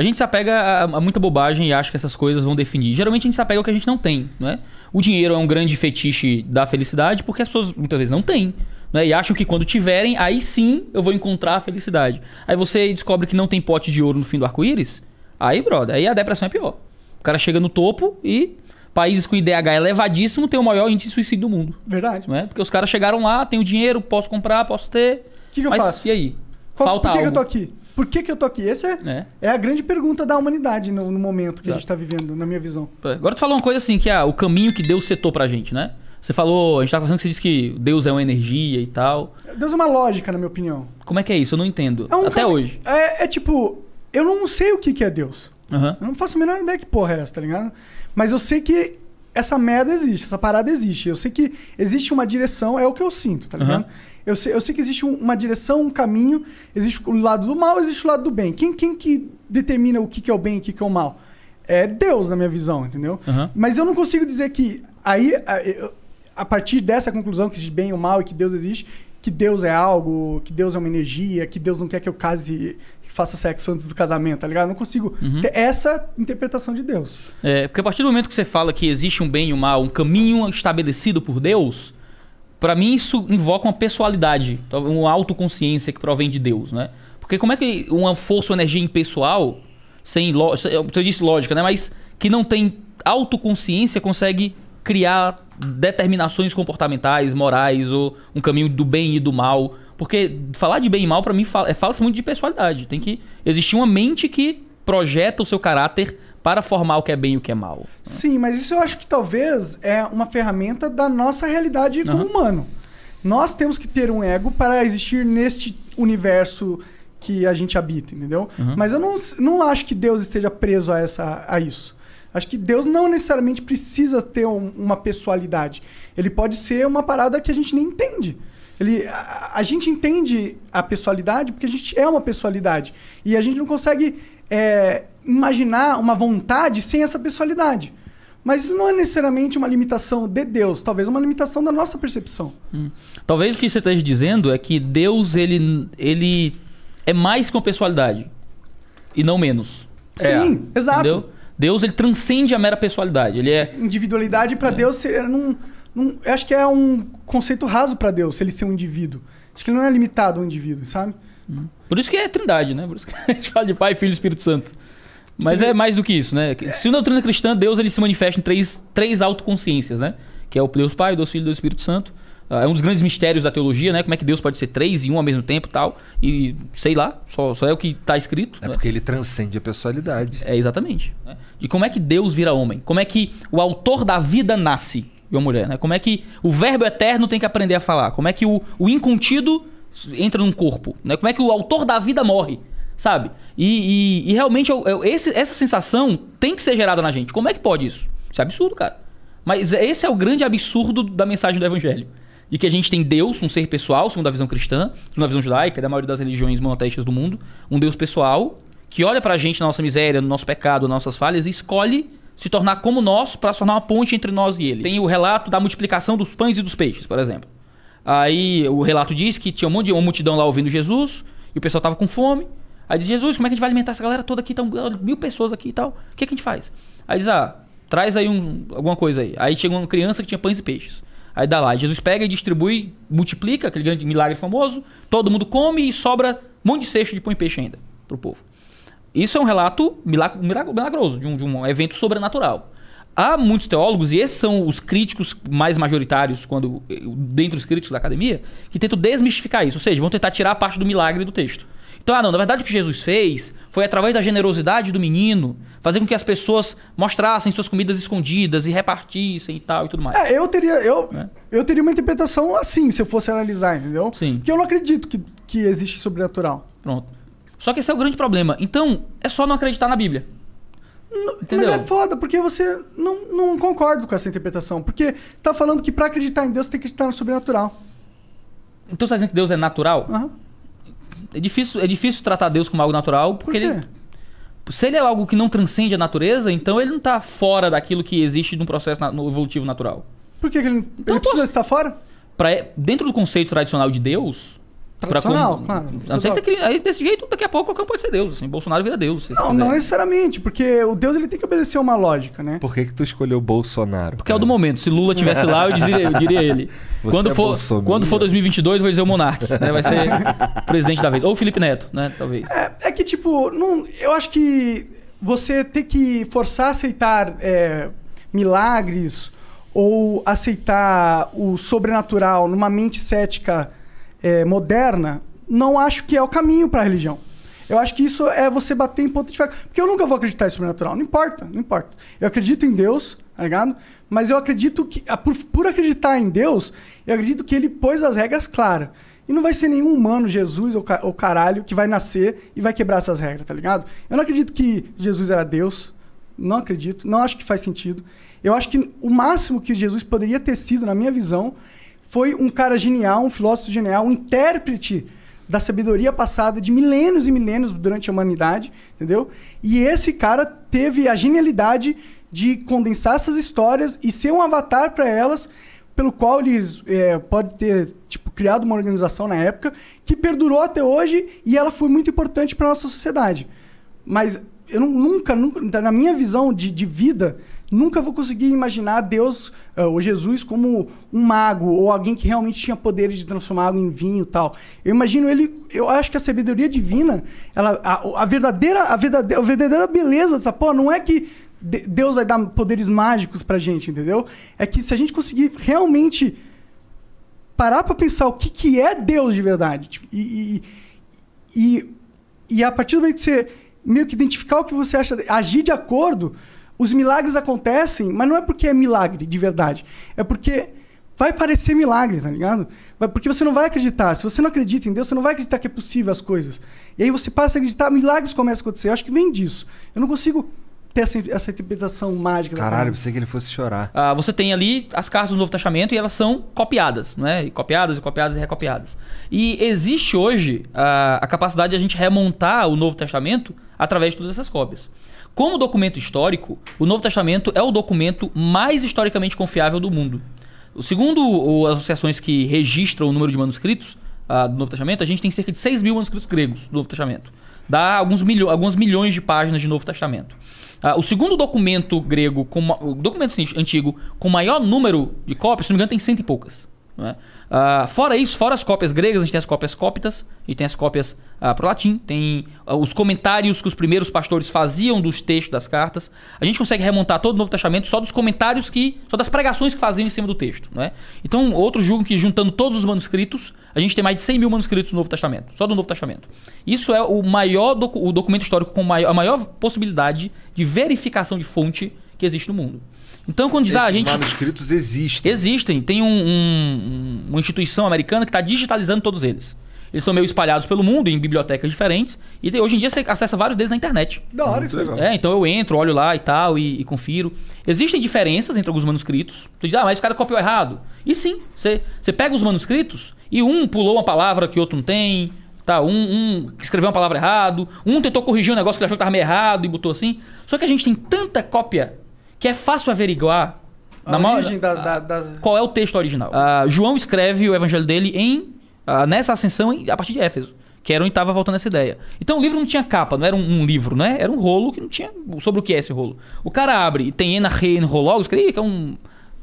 A gente se apega a muita bobagem e acha que essas coisas vão definir. Geralmente a gente se apega ao que a gente não tem, não é? O dinheiro é um grande fetiche da felicidade porque as pessoas muitas vezes não têm, né? E acham que quando tiverem, aí sim eu vou encontrar a felicidade. Aí você descobre que não tem pote de ouro no fim do arco-íris, aí, brother, aí a depressão é pior. O cara chega no topo e países com IDH elevadíssimo têm o maior índice de suicídio do mundo. Verdade. Não é? Porque os caras chegaram lá, tem o dinheiro, posso comprar, posso ter. O que eu faço? E aí? Por que algo. que eu tô aqui? Por que eu tô aqui? Essa é a grande pergunta da humanidade no momento que a gente tá vivendo, na minha visão. Agora tu falou uma coisa assim, que é o caminho que Deus setou pra gente, né? Você falou, a gente tava falando que você disse que Deus é uma energia e tal. Deus é uma lógica, na minha opinião. Como é que é isso? Eu não entendo. Até hoje. É tipo, eu não sei o que é Deus. Uhum. Eu não faço a menor ideia que porra é essa, tá ligado? Mas eu sei que essa merda existe, essa parada existe. Eu sei que existe uma direção, é o que eu sinto, tá ligado? Eu sei que existe uma direção, um caminho, existe o lado do mal, existe o lado do bem. Quem que determina o que é o bem e o que é o mal? É Deus, na minha visão, entendeu? Mas eu não consigo dizer que aí, a partir dessa conclusão que existe bem ou mal e que Deus existe, que Deus é algo, que Deus é uma energia, que Deus não quer que eu case, que faça sexo antes do casamento, tá ligado? Eu não consigo ter essa interpretação de Deus. Porque a partir do momento que você fala que existe um bem e um mal, um caminho estabelecido por Deus, pra mim isso invoca uma pessoalidade, uma autoconsciência que provém de Deus, né? Porque como é que uma força ou energia impessoal, eu disse lógica, né? Mas que não tem autoconsciência consegue criar determinações comportamentais, morais, ou um caminho do bem e do mal. Porque falar de bem e mal, pra mim, fala-se muito de pessoalidade. Tem que existir uma mente que projeta o seu caráter para formar o que é bem e o que é mal. Sim, mas isso eu acho que talvez é uma ferramenta da nossa realidade como humano. Nós temos que ter um ego para existir neste universo que a gente habita, entendeu? Mas eu não acho que Deus esteja preso a isso. Acho que Deus não necessariamente precisa ter uma pessoalidade. Ele pode ser uma parada que a gente nem entende. A gente entende a pessoalidade porque a gente é uma pessoalidade. E a gente não consegue imaginar uma vontade sem essa pessoalidade. Mas isso não é necessariamente uma limitação de Deus. Talvez uma limitação da nossa percepção. Talvez o que você esteja dizendo é que Deus ele é mais que uma pessoalidade. E não menos. Sim, exato. Entendeu? Deus ele transcende a mera pessoalidade. Ele é... Individualidade para Deus eu acho que é um conceito raso para Deus, ele ser um indivíduo. Acho que ele não é limitado a um indivíduo, sabe? Por isso que é trindade, né? Por isso que a gente fala de Pai, Filho e Espírito Santo. Mas é mais do que isso, né? Se na doutrina cristã, Deus ele se manifesta em três autoconsciências, né? Que é o Deus Pai, o Deus Filho e o Deus Espírito Santo. É um dos grandes mistérios da teologia, né? Como é que Deus pode ser três e um ao mesmo tempo e tal. E sei lá, só é o que está escrito. É porque ele transcende a pessoalidade. Exatamente. Né? E como é que Deus vira homem? Como é que o autor da vida nasce de uma mulher? Né? Como é que o verbo eterno tem que aprender a falar? Como é que o incontido entra num corpo? Né? Como é que o autor da vida morre? Sabe? E realmente essa sensação tem que ser gerada na gente. Como é que pode isso? Isso é absurdo, cara. Mas esse é o grande absurdo da mensagem do Evangelho. De que a gente tem Deus, um ser pessoal, segundo a visão cristã, segundo a visão judaica, da maioria das religiões monoteístas do mundo. Um Deus pessoal, que olha pra gente na nossa miséria, no nosso pecado, nas nossas falhas, e escolhe se tornar como nós para se tornar uma ponte entre nós e ele. Tem o relato da multiplicação dos pães e dos peixes, por exemplo. Aí o relato diz que tinha uma multidão lá ouvindo Jesus, e o pessoal tava com fome. Aí diz, Jesus, como é que a gente vai alimentar essa galera toda aqui? Estão 1000 pessoas aqui e tal. O que a gente faz? Aí diz, traz aí alguma coisa aí. Aí chega uma criança que tinha pães e peixes. Aí dá lá, Jesus pega e distribui, multiplica, aquele grande milagre famoso, todo mundo come e sobra um monte de cesto de pão e peixe ainda pro povo. Isso é um relato milagroso, de um evento sobrenatural. Há muitos teólogos, e esses são os críticos mais majoritários, dentre os críticos da academia, que tentam desmistificar isso, ou seja, vão tentar tirar a parte do milagre do texto. Então, na verdade o que Jesus fez foi através da generosidade do menino, fazer com que as pessoas mostrassem suas comidas escondidas e repartissem e tal e tudo mais. Eu teria uma interpretação assim, se eu fosse analisar, entendeu? Sim. Porque eu não acredito que existe sobrenatural. Pronto. Só que esse é o grande problema. Então, é só não acreditar na Bíblia. Mas é foda, porque você não concorda com essa interpretação. Porque você tá falando que pra acreditar em Deus, você tem que acreditar no sobrenatural. Então você tá dizendo que Deus é natural? É difícil tratar Deus como algo natural, porque se ele é algo que não transcende a natureza, então ele não está fora daquilo que existe num processo evolutivo natural. Por que ele precisa estar fora? Dentro do conceito tradicional de Deus, Tradicional, claro. A não ser que você aí desse jeito, daqui a pouco qualquer um pode ser Deus. Assim, Bolsonaro vira Deus. Não necessariamente, porque o Deus ele tem que obedecer uma lógica, né? Por que tu escolheu Bolsonaro? Porque é o do momento. Se Lula estivesse lá, eu diria ele. Quando for 2022, eu vou dizer o Monark. Né? Vai ser presidente da vez. Ou o Felipe Neto, né? Talvez. É que, tipo, eu acho que você ter que forçar a aceitar milagres ou aceitar o sobrenatural numa mente cética moderna, não acho que é o caminho para a religião. Eu acho que isso é você bater em ponto de faca. Porque eu nunca vou acreditar em sobrenatural. Não importa. Eu acredito em Deus, tá ligado? Mas eu acredito que, por acreditar em Deus, eu acredito que ele pôs as regras claras. E não vai ser nenhum humano, Jesus ou caralho, que vai nascer e vai quebrar essas regras, tá ligado? Eu não acredito que Jesus era Deus. Não acredito. Não acho que faz sentido. Eu acho que o máximo que Jesus poderia ter sido, na minha visão, foi um cara genial, um filósofo genial, um intérprete da sabedoria passada de milênios e milênios durante a humanidade, entendeu? E esse cara teve a genialidade de condensar essas histórias e ser um avatar para elas, pelo qual eles pode ter criado uma organização na época que perdurou até hoje e ela foi muito importante para nossa sociedade. Mas eu nunca, na minha visão de vida, nunca vou conseguir imaginar Deus ou Jesus como um mago ou alguém que realmente tinha poderes de transformar água em vinho e tal. Eu imagino ele... Eu acho que a sabedoria divina, a verdadeira beleza dessa porra não é que Deus vai dar poderes mágicos pra gente, entendeu? É que se a gente conseguir realmente parar pra pensar o que é Deus de verdade, e a partir do momento que você meio que identificar o que você acha, agir de acordo... Os milagres acontecem, mas não é porque é milagre de verdade. É porque vai parecer milagre, tá ligado? Porque você não vai acreditar. Se você não acredita em Deus, você não vai acreditar que é possível as coisas. E aí você passa a acreditar, milagres começam a acontecer. Eu acho que vem disso. Eu não consigo ter essa interpretação mágica. Caralho, pensei que ele fosse chorar. Você tem ali as cartas do Novo Testamento e elas são copiadas, né? E copiadas e recopiadas. E existe hoje a capacidade de a gente remontar o Novo Testamento através de todas essas cópias. Como documento histórico, o Novo Testamento é o documento mais historicamente confiável do mundo. Segundo as associações que registram o número de manuscritos do Novo Testamento, a gente tem cerca de 6 mil manuscritos gregos do Novo Testamento. Dá alguns milhões de páginas de Novo Testamento. O segundo documento grego, o documento antigo, com maior número de cópias, se não me engano, tem 100 e poucas. Não é? Fora isso, fora as cópias gregas, a gente tem as cópias cóptas, e tem as cópias para o latim, tem os comentários que os primeiros pastores faziam dos textos das cartas. A gente consegue remontar todo o Novo Testamento só dos comentários só das pregações que faziam em cima do texto. Não é? Então, outros julgam que juntando todos os manuscritos, a gente tem mais de 100 mil manuscritos do Novo Testamento, só do Novo Testamento. Isso é o documento histórico com a maior possibilidade de verificação de fonte que existe no mundo. Então, quando diz, esses manuscritos existem. Existem. Tem uma instituição americana que está digitalizando todos eles. Eles são meio espalhados pelo mundo, em bibliotecas diferentes. E hoje em dia você acessa vários deles na internet. Da hora isso. Legal. Então eu entro, olho lá e tal, e confiro. Existem diferenças entre alguns manuscritos. Tu diz, mas o cara copiou errado. E sim, você pega os manuscritos e um pulou uma palavra que o outro não tem. Tá, um escreveu uma palavra errado. Um tentou corrigir um negócio que ele achou que estava meio errado e botou assim. Só que a gente tem tanta cópia que é fácil averiguar qual é o texto original. João escreve o evangelho dele nessa ascensão a partir de Éfeso, que era onde estava voltando essa ideia. Então o livro não tinha capa, não era um livro, né? Era um rolo que não tinha... Sobre o que é esse rolo? O cara abre e tem Enarche Enrologos, que é um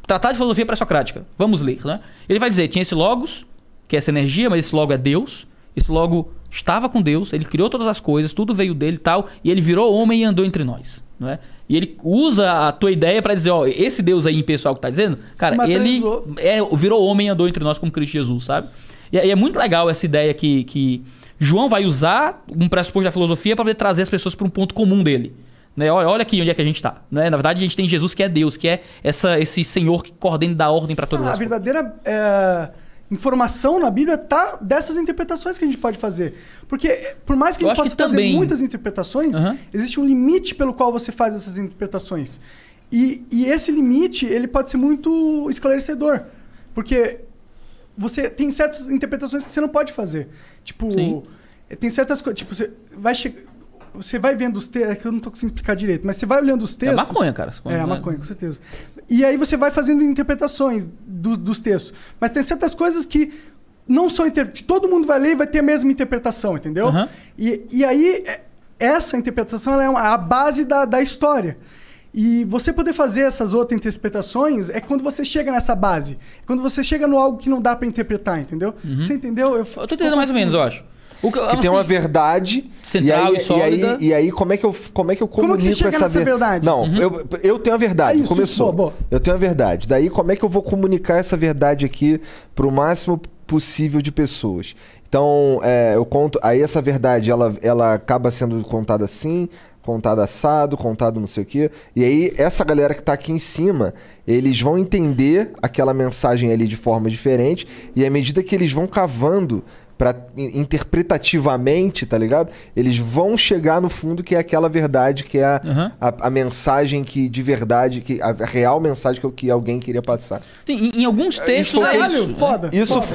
tratado de filosofia pré-socrática. Vamos ler, né? Ele vai dizer, tinha esse logos, que é essa energia, mas esse logo é Deus. Esse logo estava com Deus, ele criou todas as coisas, tudo veio dele e tal, e ele virou homem e andou entre nós. Não é? E ele usa a tua ideia pra dizer, esse Deus aí impessoal que tá dizendo, cara, ele virou homem e andou entre nós como Cristo Jesus, sabe? E é muito legal essa ideia que João vai usar um pressuposto da filosofia para poder trazer as pessoas para um ponto comum dele. Né? Olha aqui onde é que a gente tá. Né? Na verdade, a gente tem Jesus que é Deus, que é esse Senhor que coordena e dá ordem para todas as coisas. A verdadeira informação na Bíblia tá dessas interpretações que a gente pode fazer. Porque por mais que a gente possa fazer muitas interpretações, existe um limite pelo qual você faz essas interpretações. E esse limite, ele pode ser muito esclarecedor. Porque você tem certas interpretações que você não pode fazer. Tipo, tem certas coisas... Tipo, você vai vendo os textos... É que eu não tô conseguindo explicar direito, mas você vai olhando os textos... É maconha, cara. É maconha, com certeza. E aí você vai fazendo interpretações dos textos. Mas tem certas coisas que não são todo mundo vai ler e vai ter a mesma interpretação, entendeu? Uhum. E aí, essa interpretação ela é a base da história. E você poder fazer essas outras interpretações é quando você chega nessa base. Quando você chega no algo que não dá pra interpretar, entendeu? Você entendeu? Eu tô entendendo mais ou menos, eu acho. Que tem uma verdade central e sólida. E aí, como é que eu comunico que você chega nessa verdade? Não, eu tenho a verdade. Isso, começou. boa. Eu tenho a verdade. Daí, como é que eu vou comunicar essa verdade aqui pro máximo possível de pessoas? Então, eu conto. Aí essa verdade, ela acaba sendo contada assim, contada assado, contado não sei o quê. E aí, essa galera que tá aqui em cima, eles vão entender aquela mensagem ali de forma diferente. E à medida que eles vão cavando interpretativamente, tá ligado? Eles vão chegar no fundo que é aquela verdade, que é a mensagem que de verdade, a real mensagem que alguém queria passar. Sim, em alguns textos foda.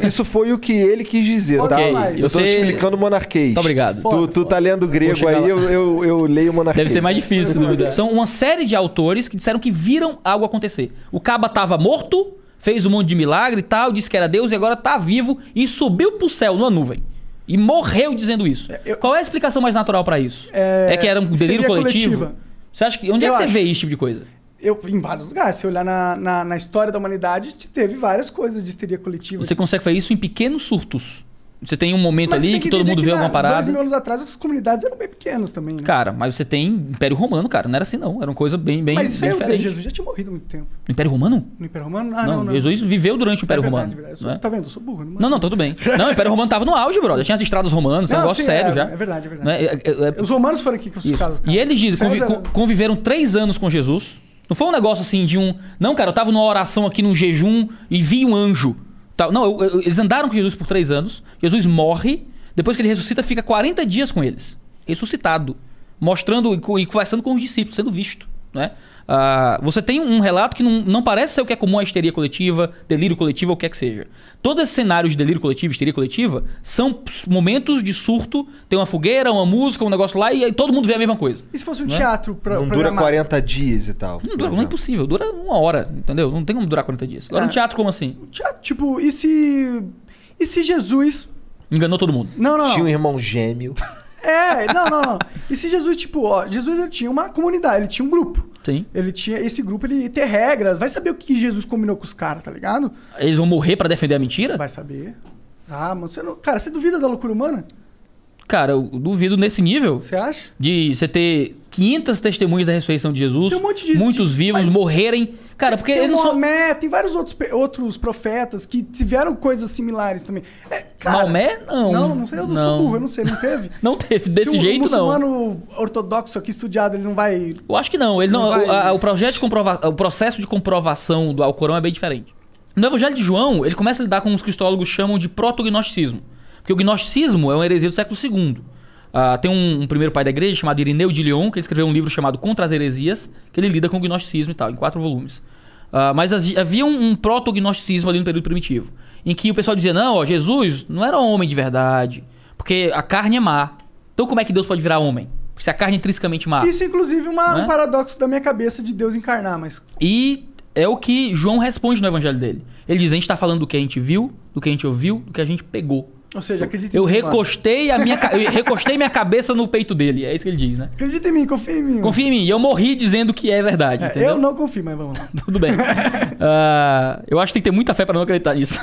Isso foi o que ele quis dizer, tá? Eu tô explicando monarquês. Muito obrigado. Tu tá lendo grego aí, eu leio monarquês. Deve ser mais difícil, duvidar. São uma série de autores que disseram que viram algo acontecer. O Caba tava morto, fez um monte de milagre e tal, disse que era Deus e agora tá vivo e subiu pro céu numa nuvem. E morreu dizendo isso. Qual é a explicação mais natural pra isso? É que era um delírio coletivo? Você acha que... Onde é que você vê esse tipo de coisa? Em vários lugares. Se olhar na história da humanidade, teve várias coisas de histeria coletiva. Você consegue fazer isso em pequenos surtos. Você tem um momento ali que todo mundo vê alguma parada. 2 mil anos atrás, as comunidades eram bem pequenas também, né? Cara, mas você tem Império Romano, cara. Não era assim, não. Era uma coisa bem mas isso aí, diferente. Jesus já tinha morrido há muito tempo. No Império Romano? No Império Romano? Não. Jesus viveu durante o Império Romano. Verdade. Tá vendo? Eu sou burro. Não, tudo bem. Não, o Império Romano tava no auge, brother. Tinha as estradas romanas, um negócio sério já. É verdade. Os romanos foram aqui crucificados. E eles dizem, conviveram 3 anos com Jesus. Não foi um negócio assim de um... Não, cara, eu tava numa oração aqui, num jejum, e vi um anjo. Não, eles andaram com Jesus por 3 anos. Jesus morre. Depois que ele ressuscita, fica 40 dias com eles. Ressuscitado. Mostrando e conversando com os discípulos, sendo visto. Né? Você tem um relato que não parece ser o que é comum à histeria coletiva, delírio coletivo ou o que é que seja. Todos esses cenários de delírio coletivo e histeria coletiva são momentos de surto. Tem uma fogueira, uma música, um negócio lá e aí todo mundo vê a mesma coisa. E se fosse um teatro não dura 40 dias e tal? Não é impossível. Dura 1 hora, entendeu? Não tem como durar 40 dias. Agora um teatro como assim? Teatro, tipo, e se Jesus... Enganou todo mundo. Não. Tinha um irmão gêmeo. Não. E se Jesus, Jesus ele tinha uma comunidade, ele tinha um grupo. Sim. Esse grupo, ele tem regras. Vai saber o que Jesus combinou com os caras, tá ligado? Eles vão morrer pra defender a mentira? Vai saber. Mano, cara, você duvida da loucura humana? Cara, eu duvido nesse nível. Você acha? De você ter 500 testemunhas da ressurreição de Jesus, tem um monte de muitos vivos morrerem. Cara, porque tem eles não são... Maomé, tem vários outros profetas que tiveram coisas similares também. Maomé, não. Não sei, eu sou burro, eu não sei, não teve? Não teve, desse jeito não. Se um muçulmano ortodoxo aqui estudado, ele não vai... Eu acho que não. O processo de comprovação do Alcorão é bem diferente. No Evangelho de João, ele começa a lidar com os cristólogos chamam de proto-gnosticismo. Porque o gnosticismo é uma heresia do século II. Tem um primeiro pai da igreja chamado Irineu de Lyon, que escreveu um livro chamado Contra as Heresias, que ele lida com o gnosticismo e tal, em 4 volumes. Mas havia um proto-gnosticismo ali no período primitivo, em que o pessoal dizia, não, Jesus não era homem de verdade, porque a carne é má. Então como é que Deus pode virar homem? Se a carne é intrinsecamente má. Isso, inclusive, um paradoxo da minha cabeça de Deus encarnar, mas... E é o que João responde no evangelho dele. Ele diz, a gente está falando do que a gente viu, do que a gente ouviu, do que a gente pegou. Ou seja, acredita em mim. Eu recostei minha cabeça no peito dele. É isso que ele diz, né? Acredita em mim, confia em mim. Confia em mim. E eu morri dizendo que é verdade, entendeu? Eu não confio, mas vamos lá. Tudo bem. Eu acho que tem que ter muita fé para não acreditar nisso.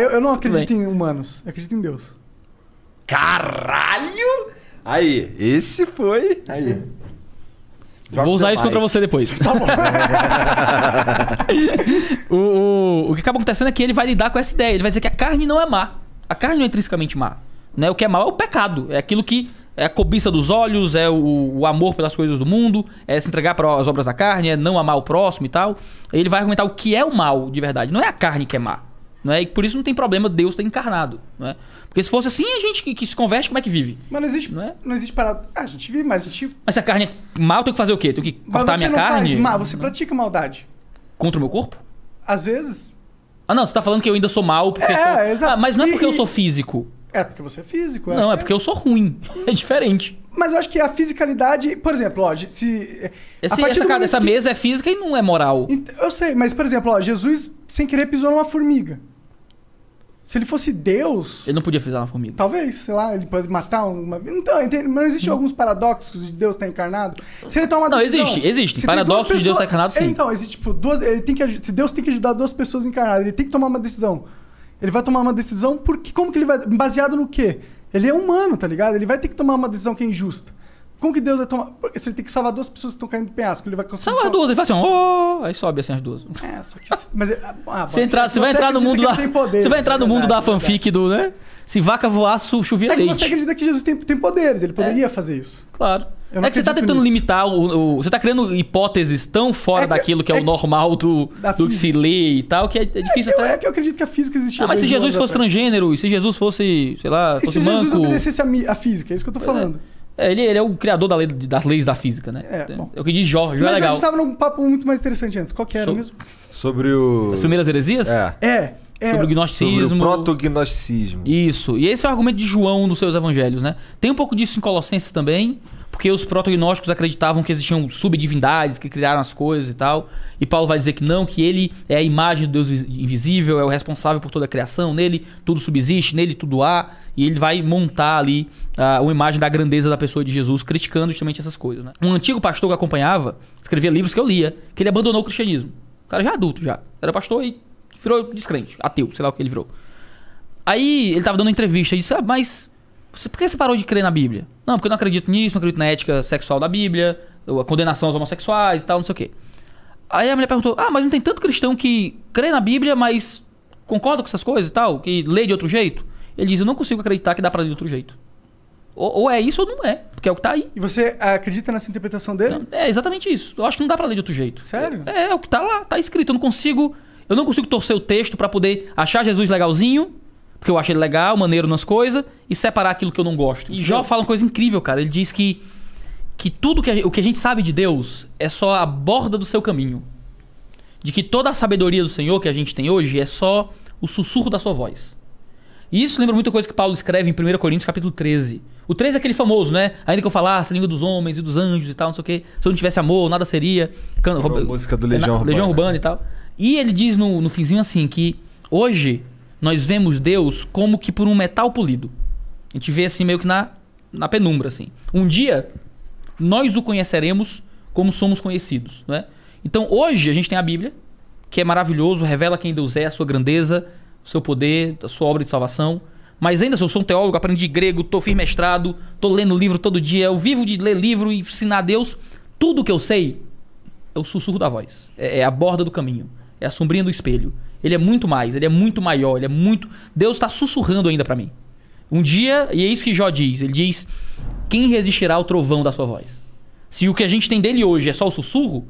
Eu não acredito em humanos. Eu acredito em Deus. Caralho! Aí, esse foi... Aí. Vou usar isso contra você depois. Tá bom. O que acaba acontecendo é que ele vai lidar com essa ideia. Ele vai dizer que a carne não é má. A carne não é intrinsecamente má. Né? O que é mal é o pecado. É aquilo que é a cobiça dos olhos, é o amor pelas coisas do mundo, é se entregar para as obras da carne, é não amar o próximo e tal. Ele vai argumentar o que é o mal de verdade. Não é a carne que é má. Não é? E por isso não tem problema Deus ter encarnado. Não é? Porque se fosse assim, a gente que se converte, como é que vive? Mas não existe parada. A gente vive, mas a gente... Mas se a carne é mal, eu tenho que fazer o quê? Tenho que cortar a minha carne? Você pratica maldade. Contra o meu corpo? Às vezes. Não, você tá falando que eu ainda sou mal porque... Exato. Mas não é porque eu sou físico. É porque você é físico. Não, é porque eu sou ruim. É diferente. Mas eu acho que a fisicalidade... Por exemplo, essa mesa é física e não é moral. Eu sei, mas por exemplo, Jesus sem querer pisou numa formiga. Se ele fosse Deus... Ele não podia frisar na formiga. Talvez, sei lá, ele pode matar uma... Então, mas não existe alguns paradoxos de Deus estar encarnado? Se ele toma uma decisão... Não, existe. Paradoxos de Deus estar encarnado, sim. Então, existe, tipo, se Deus tem que ajudar 2 pessoas encarnadas, ele tem que tomar uma decisão. Ele vai tomar uma decisão porque... Como que ele vai... Baseado no quê? Ele é humano, tá ligado? Ele vai ter que tomar uma decisão que é injusta. Como que Deus vai tomar... Porque se ele tem que salvar 2 pessoas que estão caindo do penhasco, ele vai conseguir... Salva as 2, ele faz assim, ó, aí sobe assim as 2. Só que... Mas, você vai entrar no mundo da... Você vai entrar no mundo da fanfic do, né? Se vaca voasse, chovia leite. Você acredita que Jesus tem poderes, ele poderia fazer isso. Claro. É que você tá tentando limitar você tá criando hipóteses tão fora daquilo que é o normal do que se lê e tal, que é difícil até... É que eu acredito que a física existia. Mas se Jesus fosse transgênero, e se Jesus fosse, sei lá, fosse manco... E se Jesus obedecesse a física, é isso que eu tô falando. Ele é o criador das leis da física, né? É o que diz Jó. Jó é legal. Mas a gente tava num papo muito mais interessante antes. Qual que era mesmo? Sobre o... As primeiras heresias? Sobre o gnosticismo. Sobre o proto-gnosticismo. Isso. E esse é o argumento de João nos seus evangelhos, né? Tem um pouco disso em Colossenses também, porque os proto-gnósticos acreditavam que existiam subdivindades, que criaram as coisas e tal. E Paulo vai dizer que não, que ele é a imagem do Deus invisível, é o responsável por toda a criação, nele tudo subsiste, nele tudo há. E ele vai montar ali uma imagem da grandeza da pessoa de Jesus, criticando justamente essas coisas, né? Um antigo pastor que acompanhava, escrevia livros que eu lia, que ele abandonou o cristianismo. O cara já adulto, já. Era pastor e virou descrente, ateu, sei lá o que ele virou. Aí ele tava dando uma entrevista e disse, mas por que você parou de crer na Bíblia? Não, porque eu não acredito nisso, não acredito na ética sexual da Bíblia, a condenação aos homossexuais e tal, não sei o quê. Aí a mulher perguntou, mas não tem tanto cristão que crê na Bíblia, mas concorda com essas coisas e tal, que lê de outro jeito? Ele diz, eu não consigo acreditar que dá pra ler de outro jeito. Ou é isso ou não é, porque é o que tá aí. E você acredita nessa interpretação dele? É exatamente isso. Eu acho que não dá pra ler de outro jeito. Sério? É o que tá lá, tá escrito. Eu não consigo torcer o texto pra poder achar Jesus legalzinho, porque eu acho ele legal, maneiro nas coisas, e separar aquilo que eu não gosto. E Jó fala uma coisa incrível, cara. Ele diz que tudo o que a gente sabe de Deus é só a borda do seu caminho. De que toda a sabedoria do Senhor que a gente tem hoje é só o sussurro da sua voz. E isso lembra muita coisa que Paulo escreve em 1 Coríntios capítulo 13. O 13 é aquele famoso, né? Ainda que eu falasse a língua dos homens e dos anjos e tal, não sei o quê. Se eu não tivesse amor, nada seria. A música do Legião Urbana e tal. E ele diz no finzinho assim, que hoje nós vemos Deus como que por um metal polido. A gente vê assim meio que na penumbra, assim. Um dia, nós o conheceremos como somos conhecidos, né? Então hoje a gente tem a Bíblia, que é maravilhoso, revela quem Deus é, a sua grandeza, o seu poder, a sua obra de salvação. Mas ainda, se eu sou um teólogo, aprendi grego, tô fiz mestrado, tô lendo livro todo dia, eu vivo de ler livro e ensinar a Deus. Tudo que eu sei é o sussurro da voz. É a borda do caminho. É a sombrinha do espelho. Ele é muito mais, ele é muito maior, ele é muito... Deus está sussurrando ainda para mim. Um dia, e é isso que Jó diz, ele diz, quem resistirá ao trovão da sua voz? Se o que a gente tem dele hoje é só o sussurro,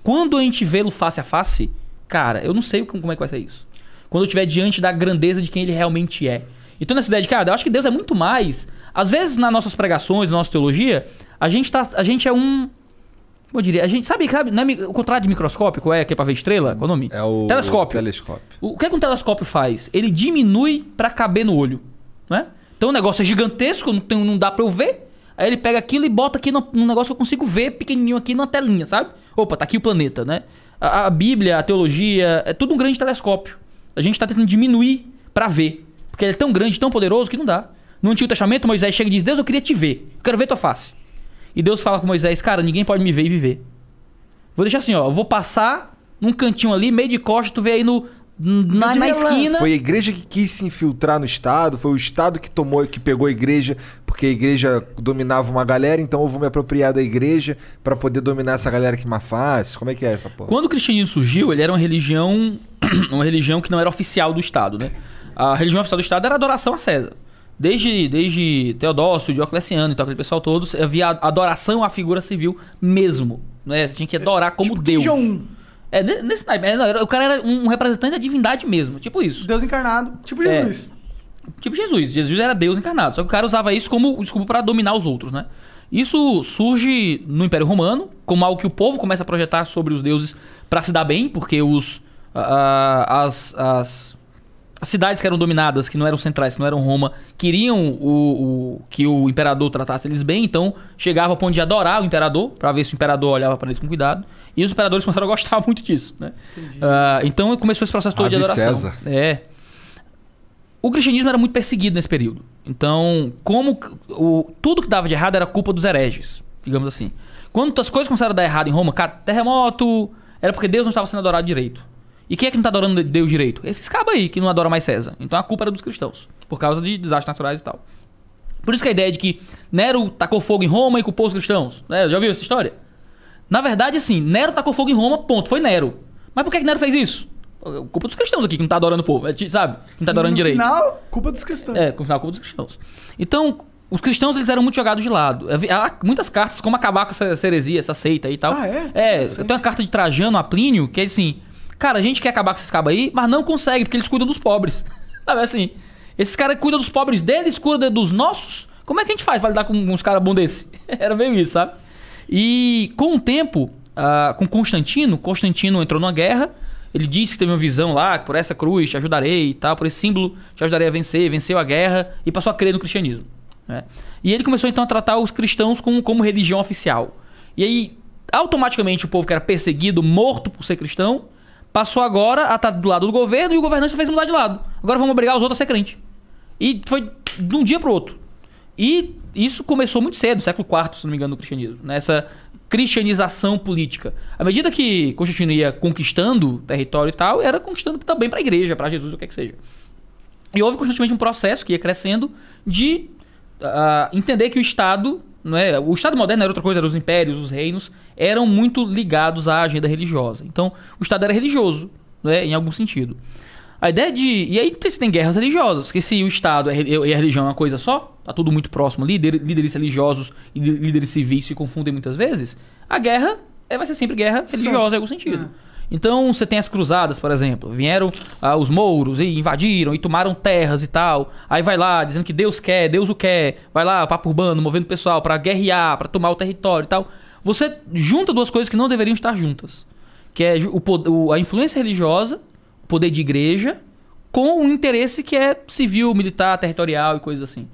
quando a gente vê-lo face a face, cara, eu não sei como é que vai ser isso. Quando eu estiver diante da grandeza de quem ele realmente é. Então nessa ideia de, cara, eu acho que Deus é muito mais. Às vezes nas nossas pregações, na nossa teologia, a gente é um... Como eu diria? A gente sabe não é o contrário de microscópio, que é pra ver estrela? Qual é o nome? É o telescópio. O que é que um telescópio faz? Ele diminui pra caber no olho, né? Então o negócio é gigantesco, não dá pra eu ver. Aí ele pega aquilo e bota aqui num negócio que eu consigo ver pequenininho aqui numa telinha, sabe? Opa, tá aqui o planeta, né? A Bíblia, a teologia, é tudo um grande telescópio. A gente tá tentando diminuir pra ver. Porque ele é tão grande, tão poderoso que não dá. No Antigo Testamento, Moisés chega e diz, Deus, eu queria te ver. Eu quero ver tua face. E Deus fala com Moisés, cara, ninguém pode me ver e viver. Vou deixar assim, ó. Eu vou passar num cantinho ali, meio de costa, tu vê aí na esquina. Foi a igreja que quis se infiltrar no Estado, foi o Estado que pegou a igreja, porque a igreja dominava uma galera, então eu vou me apropriar da igreja pra poder dominar essa galera que má faz. Como é que é essa porra? Quando o cristianismo surgiu, ele era uma religião que não era oficial do Estado, né? A religião oficial do Estado era a adoração a César. Desde Teodócio, Diocleciano e tal, aquele pessoal todo, havia adoração à figura civil mesmo. Né? Você tinha que adorar como tipo Deus. Nesse naipe. O cara era um representante da divindade mesmo, tipo isso. Deus encarnado, tipo Jesus. Tipo Jesus. Jesus era Deus encarnado. Só que o cara usava isso como desculpa para dominar os outros, né? Isso surge no Império Romano, como algo que o povo começa a projetar sobre os deuses para se dar bem, porque as cidades que eram dominadas, que não eram centrais, que não eram Roma, queriam que o imperador tratasse eles bem, então chegava ao ponto de adorar o imperador, para ver se o imperador olhava para eles com cuidado, e os imperadores começaram a gostar muito disso, né? Então começou esse processo todo de adoração. César. o cristianismo era muito perseguido nesse período. Então, tudo que dava de errado era culpa dos hereges, digamos assim. Quando as coisas começaram a dar errado em Roma, terremoto, era porque Deus não estava sendo adorado direito. E quem é que não está adorando Deus direito? Esses cabos aí que não adoram mais César. Então a culpa era dos cristãos, por causa de desastres naturais e tal. Por isso que a ideia de que Nero tacou fogo em Roma e culpou os cristãos. Já ouviu essa história? Na verdade, assim, Nero tacou fogo em Roma, ponto, foi Nero. Mas por que Nero fez isso? Culpa dos cristãos aqui, que não tá adorando o povo, sabe? Não tá adorando direito. No final, culpa dos cristãos. No final, culpa dos cristãos. Então, os cristãos, eles eram muito jogados de lado. Há muitas cartas, como acabar com essa heresia, essa seita aí e tal. Ah, é? Eu tenho uma carta de Trajano a Plínio, que é assim... Cara, a gente quer acabar com esses cabos aí, mas não consegue, porque eles cuidam dos pobres. Sabe assim? Esses caras cuidam dos pobres deles, cuidam dos nossos. Como é que a gente faz pra lidar com uns caras bons desse? Era meio isso, sabe? E com o tempo, com Constantino entrou numa guerra. Ele disse que teve uma visão lá, que por essa cruz te ajudarei e tal, por esse símbolo te ajudarei a vencer. Venceu a guerra e passou a crer no cristianismo. Né? E ele começou então a tratar os cristãos como religião oficial. E aí, automaticamente, o povo que era perseguido, morto por ser cristão, passou agora a estar do lado do governo e o governante fez mudar de lado. Agora vamos obrigar os outros a ser crente. E foi de um dia pro outro. E isso começou muito cedo, século IV, se não me engano, no cristianismo. Nessa cristianização política. À medida que Constantino ia conquistando território e tal, era conquistando também para a igreja, para Jesus, o que é que seja. E houve constantemente um processo que ia crescendo de entender que o Estado... Não é? O Estado moderno era outra coisa, eram os impérios, os reinos, eram muito ligados à agenda religiosa. Então, o Estado era religioso, né? Em algum sentido. A ideia de... E aí você tem guerras religiosas, que se o Estado e a religião é uma coisa só, tá tudo muito próximo, líderes religiosos e líderes civis se confundem muitas vezes, a guerra vai ser sempre guerra religiosa em algum sentido. Então, você tem as cruzadas, por exemplo. Vieram os mouros e invadiram e tomaram terras e tal. Aí vai lá, dizendo que Deus quer, Deus o quer. Vai lá, papo urbano, movendo o pessoal pra guerrear, pra tomar o território e tal. Você junta duas coisas que não deveriam estar juntas. Que é a influência religiosa, o poder de igreja, com o interesse que é civil, militar, territorial e coisas assim.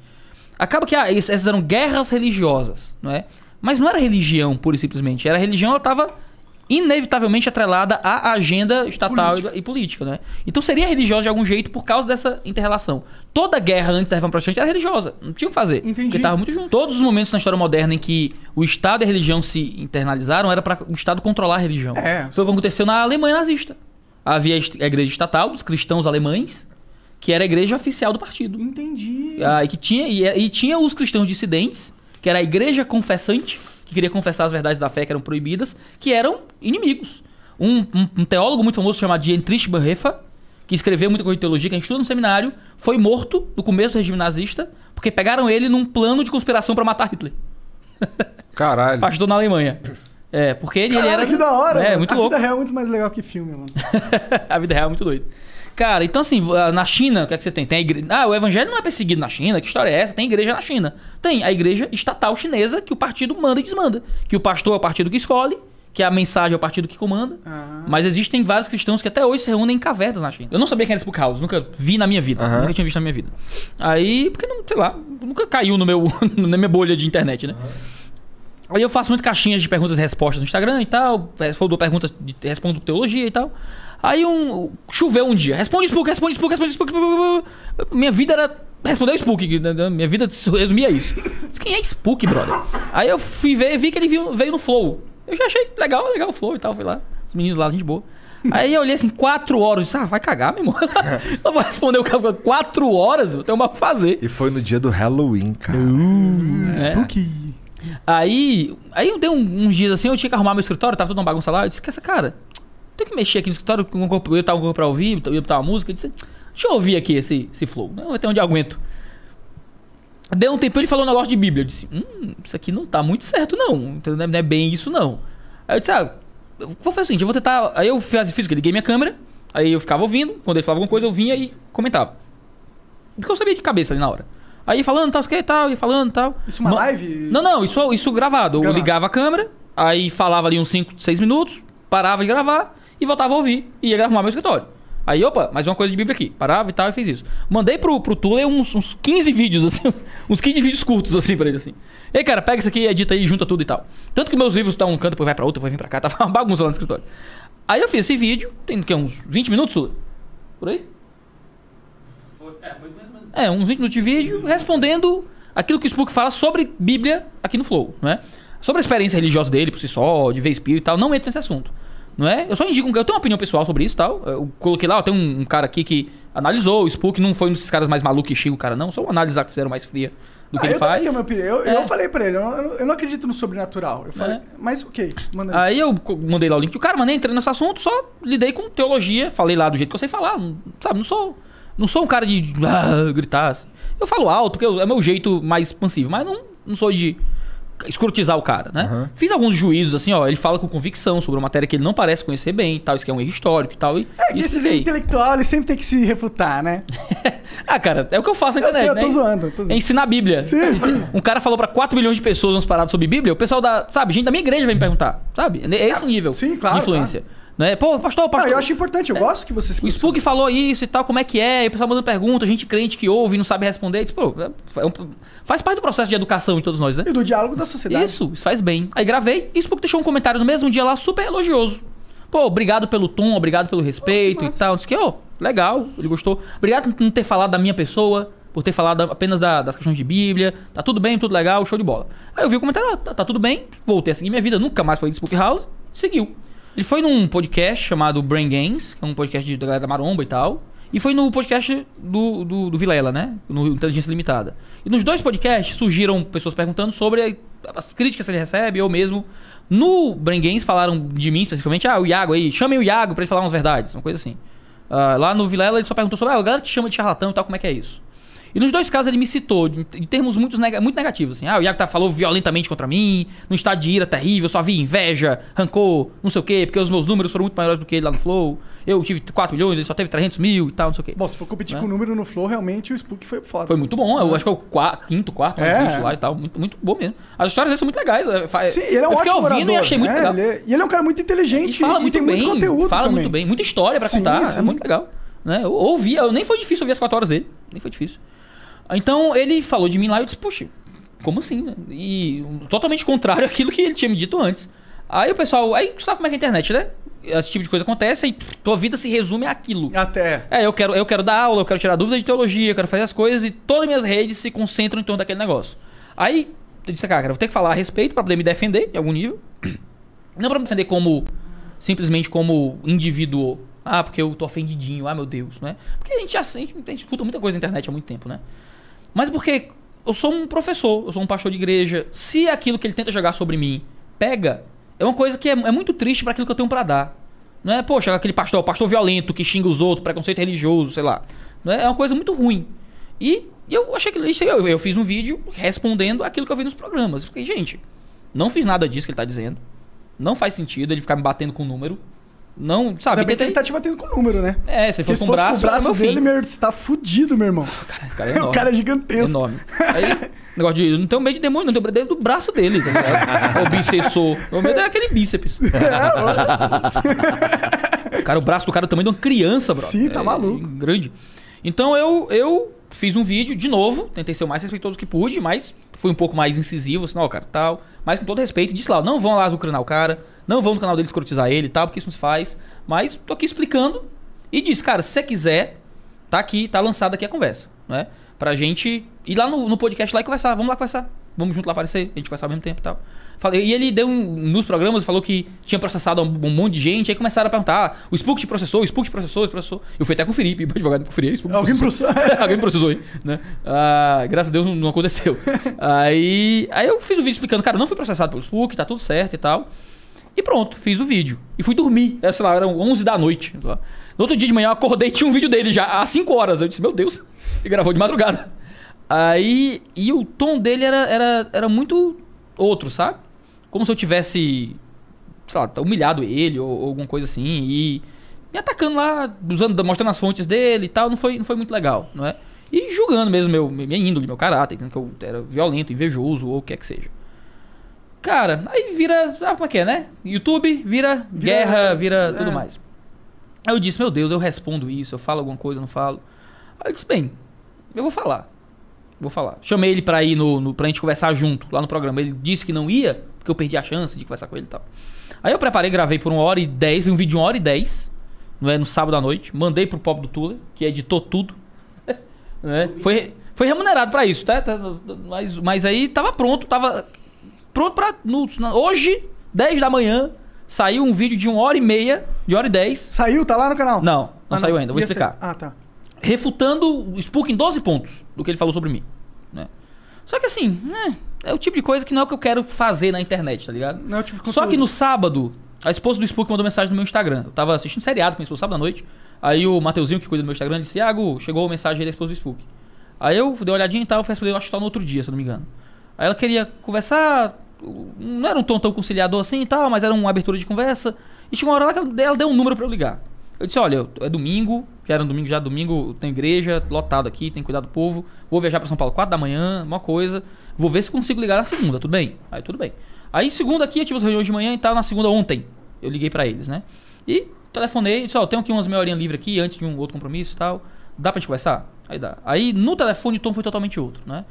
Acaba que essas eram guerras religiosas, não é? Mas não era religião, pura e simplesmente. Era religião, ela estava inevitavelmente atrelada à agenda estatal e política, né? Então seria religiosa de algum jeito por causa dessa inter-relação. Toda guerra antes da Reforma Protestante era religiosa. Não tinha o que fazer. Entendi. Porque estava muito junto. Todos os momentos na história moderna em que o Estado e a religião se internalizaram era para o Estado controlar a religião. Foi o que aconteceu na Alemanha nazista. Havia a igreja estatal dos cristãos alemães, que era a igreja oficial do partido. Entendi. E tinha os cristãos dissidentes, que era a igreja confessante, que queria confessar as verdades da fé que eram proibidas, que eram inimigos. Um teólogo muito famoso chamado Dietrich Bonhoeffer, que escreveu muita coisa de teologia, que a gente estuda no seminário, foi morto no começo do regime nazista, porque pegaram ele num plano de conspiração para matar Hitler. Caralho. Pastor na Alemanha. Porque ele era... que da hora, mano. Muito a louco. vida real é muito mais legal que filme, mano. A vida real é muito doida. Cara, então assim, na China, o que é que você tem? Tem a igreja... o evangelho não é perseguido na China, que história é essa? Tem igreja na China. Tem a igreja estatal chinesa, que o partido manda e desmanda. Que o pastor é o partido que escolhe, que a mensagem é o partido que comanda. Mas existem vários cristãos que até hoje se reúnem em cavernas na China. Eu não sabia quem era Spook House, nunca vi na minha vida. Nunca tinha visto na minha vida. Aí, porque não, sei lá, nunca caiu na minha bolha de internet, né? Aí eu faço muito caixinhas de perguntas e respostas no Instagram e tal. Dou perguntas, respondo teologia e tal. Aí choveu um dia. Responde Spook. Minha vida era responder o Spook. Minha vida resumia a isso. Mas quem é Spook, brother? Aí eu fui ver e vi que ele veio no Flow. Eu já achei legal o Flow e tal. Fui lá, os meninos lá, gente boa. Aí eu olhei assim, 4 horas. Eu disse, vai cagar, meu irmão. Eu vou responder o cara 4 horas, eu tenho uma pra fazer. E foi no dia do Halloween, cara. Spook. Aí eu dei uns dias assim, eu tinha que arrumar meu escritório, tava tudo uma bagunça lá. Eu disse, cara, tem que mexer aqui no escritório, eu tava pra ouvir, eu ia botar uma música. Eu disse, deixa eu ouvir aqui esse flow, até onde eu aguento. Deu um tempo, ele falou um negócio de Bíblia. Eu disse, isso aqui não tá muito certo não, então não é bem isso não. Aí eu disse, vou fazer o seguinte, eu vou tentar... Aí eu fiz o que? Liguei minha câmera, aí eu ficava ouvindo, quando ele falava alguma coisa eu vinha e comentava. Porque eu sabia de cabeça ali na hora. Aí falando tal, ia falando tal. Isso uma live? Não, isso gravado. Eu ligava a câmera, aí falava ali uns 5, 6 minutos, parava de gravar e voltava a ouvir. E ia gravar meu escritório. Aí, mais uma coisa de Bíblia aqui. Parava e tal e fez isso. Mandei pro Tule uns 15 vídeos, assim, uns 15 vídeos curtos, assim, pra ele, assim. Ei, cara, pega isso aqui, edita aí, junta tudo e tal. Tanto que meus livros estão um canto, depois vai pra outro, depois vem pra cá. Tava uma bagunça lá no escritório. Aí eu fiz esse vídeo, tem uns 20 minutos, Tule? Por aí? Foi mesmo. Uns 20 minutos de vídeo respondendo aquilo que o Spook fala sobre Bíblia aqui no Flow, né? Sobre a experiência religiosa dele por si só, de ver espírito e tal, não entra nesse assunto, não é? Eu só indico, eu tenho uma opinião pessoal sobre isso e tal. Eu coloquei lá, tem um cara aqui que analisou, o Spook não foi um desses caras mais malucos que xinga o cara, não. Só uma análise lá que fizeram mais fria do que ele faz. Tenho minha opinião. Eu falei pra ele, eu não acredito no sobrenatural. Eu falei, mas ok, manda aí. Aí eu mandei lá o link do cara, mandei, entrei nesse assunto, só lidei com teologia, falei lá do jeito que eu sei falar, sabe? Não sou um cara de gritar assim. Eu falo alto, porque é meu jeito mais expansivo, mas não sou de escrotizar o cara, né? Uhum. Fiz alguns juízos, assim, ó, ele fala com convicção sobre uma matéria que ele não parece conhecer bem e tal, isso que é um erro histórico e tal. Que esses intelectuais, eles sempre tem que se refutar, né? Cara, é o que eu faço na internet, eu tô zoando. É ensinar a Bíblia. Sim. Um cara falou pra 4 milhões de pessoas umas paradas sobre Bíblia, o pessoal gente da minha igreja vem me perguntar, sabe? É esse nível de influência. Claro. Né? Pô, pastor. Eu acho importante, eu gosto que você se O Spook falou isso e tal, como é que é? E o pessoal mandando pergunta, gente crente que ouve e não sabe responder. Diz, faz parte do processo de educação de todos nós, né? E do diálogo da sociedade. Isso faz bem. Aí gravei e o Spook deixou um comentário no mesmo dia lá super elogioso. Pô, obrigado pelo tom, obrigado pelo respeito e tal. Disse que, legal, ele gostou. Obrigado por não ter falado da minha pessoa, por ter falado apenas das questões de Bíblia. Tá tudo bem, tudo legal, show de bola. Aí eu vi o comentário, tá tudo bem, voltei a seguir minha vida, nunca mais foi de Spook House, seguiu. Ele foi num podcast chamado Brain Games, que é um podcast da galera da Maromba e tal. E foi no podcast do Vilela, né? No Inteligência Limitada. E nos 2 podcasts surgiram pessoas perguntando sobre as críticas que ele recebe, ou mesmo... No Brain Games falaram de mim especificamente, o Iago aí, chamem o Iago pra ele falar umas verdades, uma coisa assim. Lá no Vilela ele só perguntou sobre, a galera te chama de charlatão e tal, como é que é isso? E nos 2 casos ele me citou em termos muito negativos, assim. O Iago falou violentamente contra mim, num estado de ira terrível, só vi inveja, rancor, não sei o quê, porque os meus números foram muito maiores do que ele lá no Flow. Eu tive 4 milhões, ele só teve 300 mil e tal, não sei o quê. Bom, se for competir com o número no Flow, realmente o Spook foi foda. Foi muito bom, eu acho que é o quarto lá e tal, muito bom mesmo. As histórias dele são muito legais. Sim, ele é um ótimo orador, e achei muito legal. E ele é um cara muito inteligente e tem muito conteúdo fala também. Muito bem, muita história pra contar, é muito legal. Né? Eu ouvi, nem foi difícil ouvir as 4 horas dele, nem foi difícil. Então ele falou de mim lá e eu disse, puxa, como assim? Né? E totalmente contrário àquilo que ele tinha me dito antes. Aí o pessoal, sabe como é que é a internet, né? Esse tipo de coisa acontece e tua vida se resume àquilo. Até. Eu quero dar aula, eu quero tirar dúvida de teologia, eu quero fazer as coisas e todas as minhas redes se concentram em torno daquele negócio. Aí eu disse, cara, vou ter que falar a respeito pra poder me defender em algum nível. Não pra me defender simplesmente como indivíduo. Porque eu tô ofendidinho, meu Deus, né? Porque a gente escuta muita coisa na internet há muito tempo, né? Mas porque eu sou um professor, eu sou um pastor de igreja. Se aquilo que ele tenta jogar sobre mim pega, é uma coisa que é muito triste para aquilo que eu tenho para dar. Não é, poxa, aquele pastor violento que xinga os outros, preconceito religioso, sei lá. Não é uma coisa muito ruim. E eu achei que eu fiz um vídeo respondendo aquilo que eu vi nos programas. Eu falei, gente, não fiz nada disso que ele tá dizendo. Não faz sentido ele ficar me batendo com o número. Não, sabe? Ele tá te batendo com o número, né? Se fosse com o braço dele, você tá fudido, meu irmão. O cara é enorme. O cara é gigantesco. Enorme. Aí, negócio de... Não tenho medo de demônio, não tenho medo do braço dele. Tá o bicessor. O medo é aquele bíceps. O braço do cara é o tamanho de uma criança, bro. Sim, tá maluco. Grande. Então eu fiz um vídeo de novo, tentei ser o mais respeitoso que pude, mas fui um pouco mais incisivo, assim, cara, tal. Mas com todo respeito, disse lá, não vão lá azucrinar o cara, não vão no canal dele escrotizar ele e tal, porque isso não se faz. Mas tô aqui explicando e disse, cara, se você quiser, tá aqui, tá lançada aqui a conversa, né? Pra gente ir lá no podcast lá e conversar, vamos lá conversar. Vamos junto lá aparecer, a gente conversar ao mesmo tempo e tal. E ele deu nos programas, falou que tinha processado um monte de gente, aí começaram a perguntar, o Spook te processou, Eu fui até conferir, o advogado conferir, Alguém processou. Alguém me processou aí, né? Graças a Deus não aconteceu. aí eu fiz o vídeo explicando, cara, não fui processado pelo Spook, tá tudo certo e tal. E pronto, fiz o vídeo. E fui dormir, eram 11 da noite. No outro dia de manhã eu acordei e tinha um vídeo dele já, às 5 horas. Eu disse, meu Deus, e gravou de madrugada. Aí, e o tom dele era muito outro, sabe? Como se eu tivesse, sei lá, humilhado ele ou alguma coisa assim. E me atacando lá, mostrando as fontes dele e tal. Não foi muito legal, não é? E julgando mesmo minha índole, meu caráter, dizendo que eu era violento, invejoso ou o que é que seja. Cara, aí vira... como é que é, né? YouTube vira guerra, vira tudo mais. Aí eu disse, meu Deus, eu respondo isso, eu falo alguma coisa, eu não falo. Aí eu disse, bem, eu vou falar. Chamei ele pra ir pra gente conversar junto, lá no programa. Ele disse que não ia, porque eu perdi a chance de conversar com ele e tal. Aí eu preparei, gravei por 1h10, um vídeo de 1h10, no sábado à noite. Mandei pro Pop do Tula, que editou tudo. Né? Foi remunerado pra isso, tá? Mas aí tava pronto pra... Hoje, 10 da manhã, saiu um vídeo de 1h30, de 1h10. Saiu? Tá lá no canal? Não saiu ainda, vou explicar. Tá. Refutando o Spook em 12 pontos do que ele falou sobre mim. Né? Só que assim, é o tipo de coisa que não é o que eu quero fazer na internet, tá ligado? Não é o tipo de conteúdo. Só que no sábado, a esposa do Spook mandou mensagem no meu Instagram. Eu tava assistindo seriado com a minha esposa sábado à noite. Aí o Mateuzinho, que cuida do meu Instagram, disse: Iago, chegou a mensagem aí da esposa do Spook. Aí eu dei uma olhadinha e tal, eu fui responder, eu acho que tá no outro dia, se eu não me engano. Aí ela queria conversar, não era um tom tão conciliador assim e tal, mas era uma abertura de conversa. E chegou uma hora lá que ela deu um número pra eu ligar. Eu disse: olha, é domingo, já era um domingo, domingo tem igreja, lotado aqui, tem que cuidar do povo. Vou viajar pra São Paulo 4 da manhã, uma coisa. Vou ver se consigo ligar na segunda, tudo bem? Aí tudo bem. Aí segunda aqui, eu tive as reuniões de manhã e tal, na segunda ontem. Eu liguei pra eles, né? E telefonei, disse: ó, tenho aqui umas meia horinha livre aqui, antes de um outro compromisso e tal. Dá pra gente conversar? Aí dá. Aí no telefone o tom foi totalmente outro, né?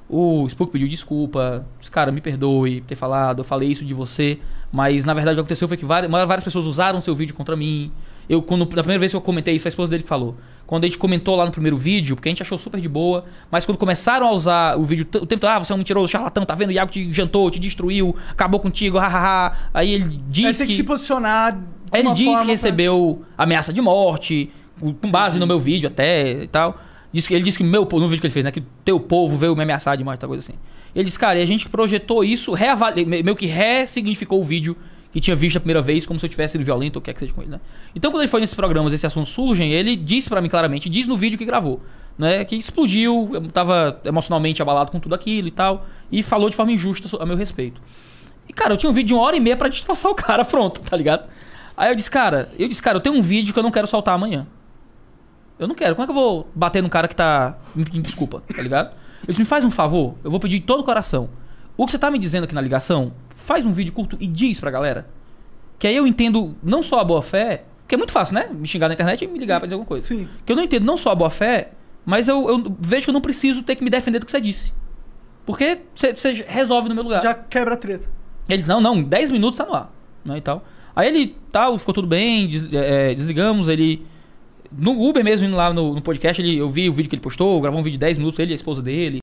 O Spook pediu desculpa, disse: cara, me perdoe por ter falado, eu falei isso de você, mas na verdade o que aconteceu foi que várias pessoas usaram seu vídeo contra mim. Da primeira vez que eu comentei isso, a esposa dele que falou. Quando a gente comentou lá no primeiro vídeo, porque a gente achou super de boa, mas quando começaram a usar o vídeo o tempo todo: você é um mentiroso, charlatão, tá vendo? O Iago te jantou, te destruiu, acabou contigo, hahaha. Aí ele disse tem que se posicionar. Ele disse que recebeu ameaça de morte, com base no meu vídeo até e tal. Ele disse que no vídeo que ele fez, né, que o teu povo veio me ameaçar de morte, tal coisa assim. Ele disse: cara, e a gente projetou isso, meio que ressignificou o vídeo que tinha visto a primeira vez, como se eu tivesse sido violento ou o que é que seja com ele, né? Então, quando ele foi nesses programas, esses assuntos surgem, ele disse pra mim claramente, diz no vídeo que gravou, né, que explodiu, eu tava emocionalmente abalado com tudo aquilo e tal, e falou de forma injusta a meu respeito. E, cara, eu tinha um vídeo de 1h30 pra destroçar o cara, pronto, tá ligado? Aí eu disse, cara, eu tenho um vídeo que eu não quero soltar amanhã. Eu não quero. Como é que eu vou bater num cara que tá me pedindo desculpa, tá ligado? Ele disse: me faz um favor, eu vou pedir de todo o coração. O que você tá me dizendo aqui na ligação, faz um vídeo curto e diz pra galera. Que aí eu entendo não só a boa fé, porque é muito fácil, né? Me xingar na internet e me ligar pra dizer alguma coisa. Sim. Que eu não entendo não só a boa fé, mas eu vejo que eu não preciso ter que me defender do que você disse. Porque você resolve no meu lugar. Já quebra a treta. Ele disse: não, 10 minutos tá no ar. Né, e tal. Aí ele, ficou tudo bem, desligamos, ele... No Uber mesmo, indo lá no podcast, eu vi o vídeo que ele postou, gravou um vídeo de 10 minutos, ele e a esposa dele.